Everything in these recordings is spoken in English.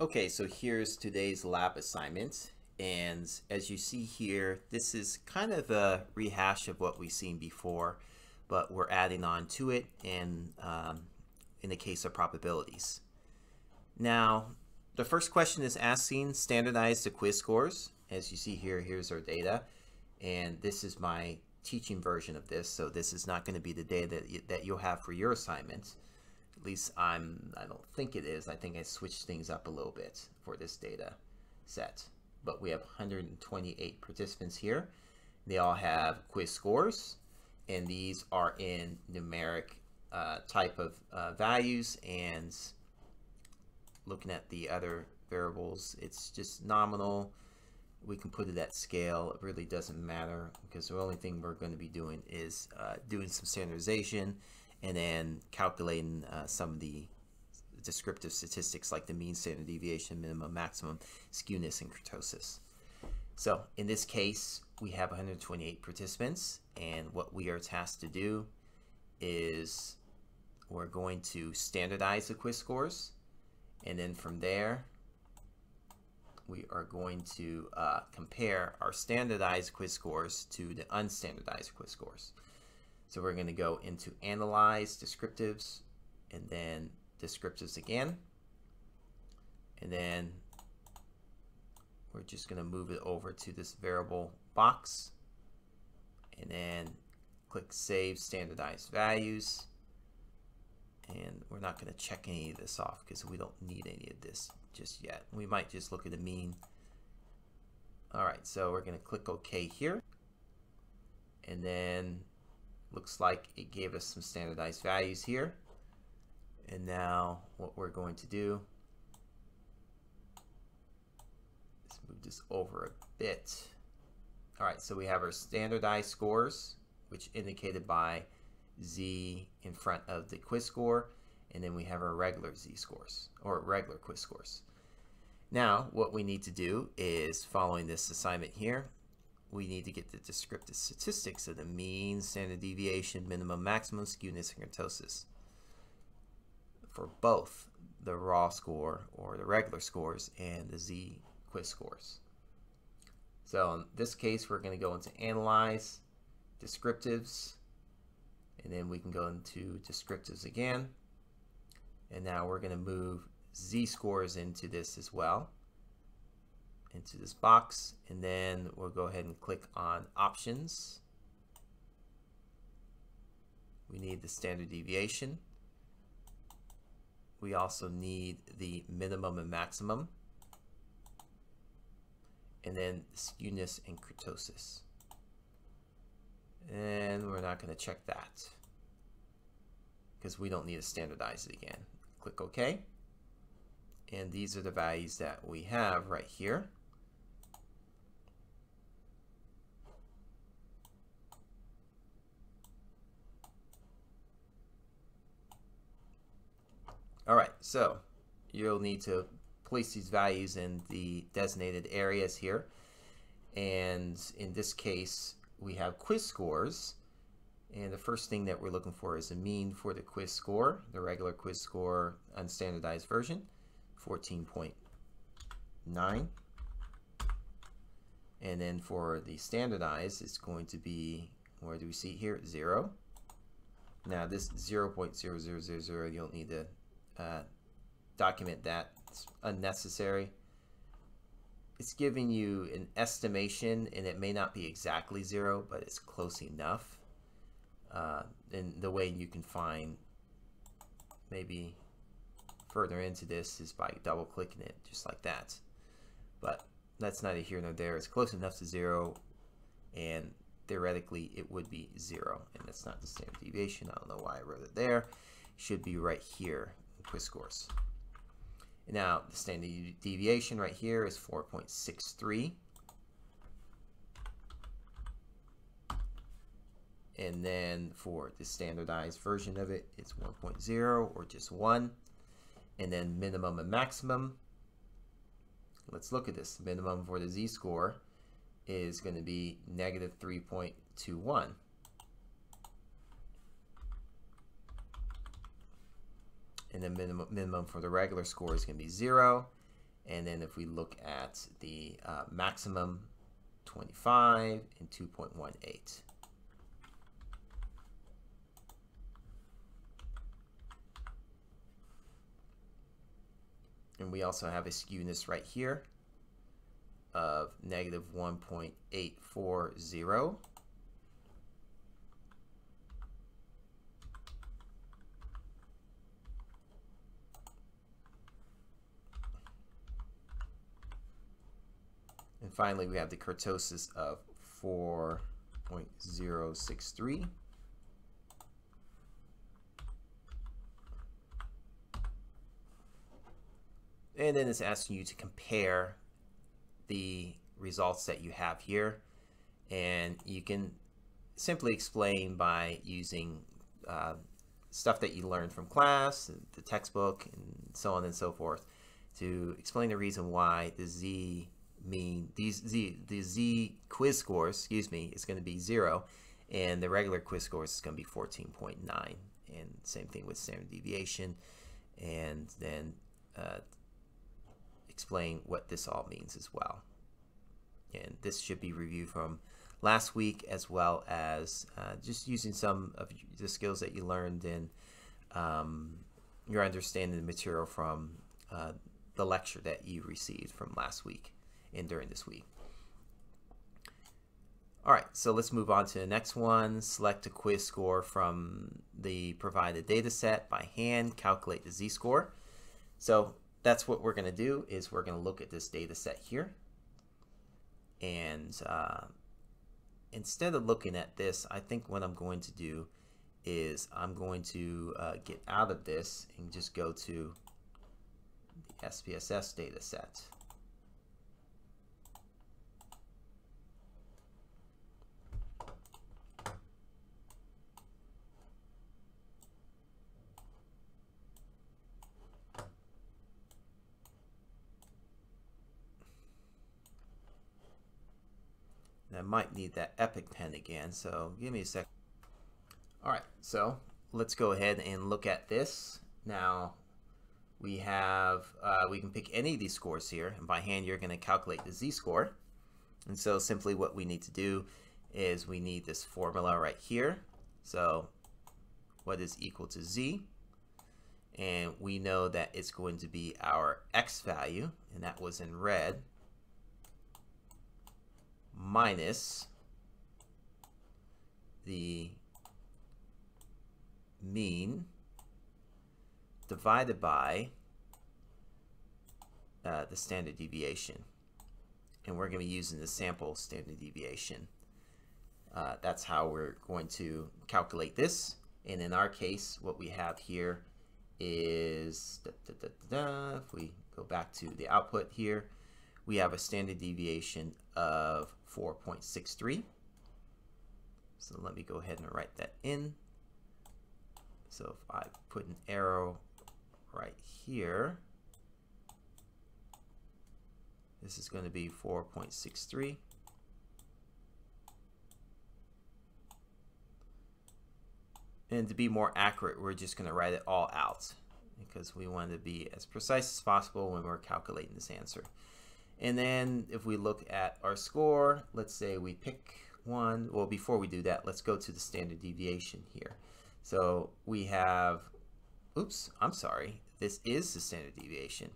Okay, so here's today's lab assignment, and as you see here, this is kind of a rehash of what we've seen before, but we're adding on to it in the case of probabilities. Now, the first question is asking standardize the quiz scores. As you see here, here's our data, and this is my teaching version of this, so this is not going to be the data that you'll have for your assignments. At least I don't think it is. I think I switched things up a little bit for this data set. But we have 128 participants here. They all have quiz scores, and these are in numeric type of values. And looking at the other variables, it's just nominal. We can put it at scale. It really doesn't matter because the only thing we're going to be doing is doing some standardization and then calculating some of the descriptive statistics like the mean, standard deviation, minimum, maximum, skewness, and kurtosis. So in this case, we have 128 participants, and what we are tasked to do is we're going to standardize the quiz scores, and then from there, we are going to compare our standardized quiz scores to the unstandardized quiz scores. So we're going to go into Analyze, Descriptives, and then Descriptives again. And then we're just going to move it over to this variable box. And then click Save Standardized Values. And we're not going to check any of this off because we don't need any of this just yet. We might just look at the mean. All right, so we're going to click OK here. And then looks like it gave us some standardized values here. And now what we're going to do is move this over a bit. All right, so we have our standardized scores, which indicated by Z in front of the quiz score, and then we have our regular Z scores, or regular quiz scores. Now, what we need to do is, following this assignment here, we need to get the descriptive statistics of the mean, standard deviation, minimum, maximum, skewness, and kurtosis for both the raw score or the regular scores and the Z quiz scores. So in this case, we're going to go into Analyze, Descriptives, and then we can go into Descriptives again. And now we're going to move Z scores into this as well, into this box, and then we'll go ahead and click on Options. We need the standard deviation. We also need the minimum and maximum, and then skewness and kurtosis. And we're not going to check that because we don't need to standardize it again. Click OK. And these are the values that we have right here. All right, so you'll need to place these values in the designated areas here. And in this case, we have quiz scores. And the first thing that we're looking for is a mean for the quiz score, the regular quiz score unstandardized version, 14.9. And then for the standardized, it's going to be, where do we see here? 0. Now this 0.0000, you don't need to document that. It's unnecessary. It's giving you an estimation, and it may not be exactly 0, but it's close enough. And the way you can find maybe further into this is by double clicking it just like that. But that's neither here nor there. It's close enough to 0, and theoretically it would be 0, and that's not the standard deviation. I don't know why I wrote it there. It should be right here in quiz scores. Now the standard deviation right here is 4.63. And then for the standardized version of it, it's 1.0 or just 1. And then minimum and maximum. Let's look at this. Minimum for the Z score is going to be negative 3.21. And then minimum for the regular score is going to be 0. And then if we look at the maximum, 25 and 2.18. And we also have a skewness right here of negative 1.840. And finally, we have the kurtosis of 4.063. And then it's asking you to compare the results that you have here. And you can simply explain by using stuff that you learned from class, the textbook, and so on and so forth, to explain the reason why the z quiz scores, excuse me, is going to be 0, and the regular quiz scores is going to be 14.9. And same thing with standard deviation, and then explain what this all means as well. And this should be reviewed from last week, as well as just using some of the skills that you learned in your understanding the material from the lecture that you received from last week and during this week. All right, so let's move on to the next one. Select a quiz score from the provided data set by hand, calculate the z-score. So that's what we're going to do, is we're going to look at this data set here. And instead of looking at this, I think what I'm going to do is I'm going to get out of this and just go to the SPSS data set. And I might need that Epic pen again, so give me a sec. All right, so let's go ahead and look at this. Now we have, we can pick any of these scores here, and by hand you're going to calculate the z-score. And so simply what we need to do is we need this formula right here. So what is equal to z? And we know that it's going to be our x value, and that was in red, minus the mean divided by the standard deviation. And we're going to be using the sample standard deviation. That's how we're going to calculate this. And in our case, what we have here is, if we go back to the output here, we have a standard deviation of 4.63. So let me go ahead and write that in. So if I put an arrow right here, this is going to be 4.63. And to be more accurate, we're just going to write it all out because we want to be as precise as possible when we're calculating this answer. And then if we look at our score, let's say we pick one. Well, before we do that, let's go to the standard deviation here. So we have, oops, I'm sorry, this is the standard deviation.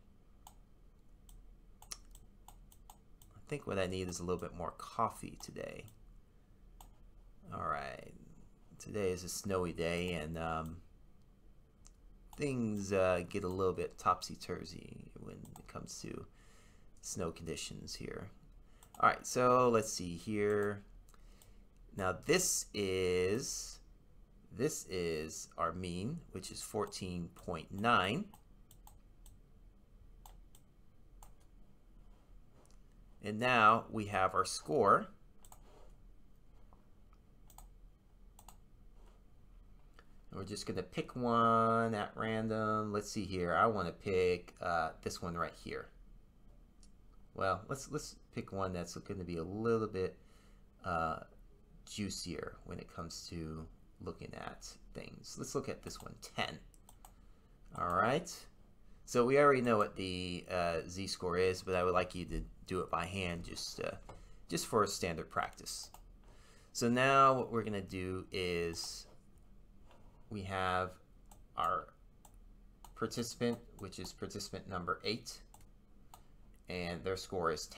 I think what I need is a little bit more coffee today. All right, today is a snowy day, and things get a little bit topsy-turvy when it comes to snow conditions here. All right, so let's see here. Now this is our mean, which is 14.9. And now we have our score. And we're just going to pick one at random. Let's see here. I want to pick this one right here. Well, let's pick one that's going to be a little bit juicier when it comes to looking at things. Let's look at this one, 10. All right. So we already know what the z-score is, but I would like you to do it by hand just for standard practice. So now what we're going to do is we have our participant, which is participant number 8, and their score is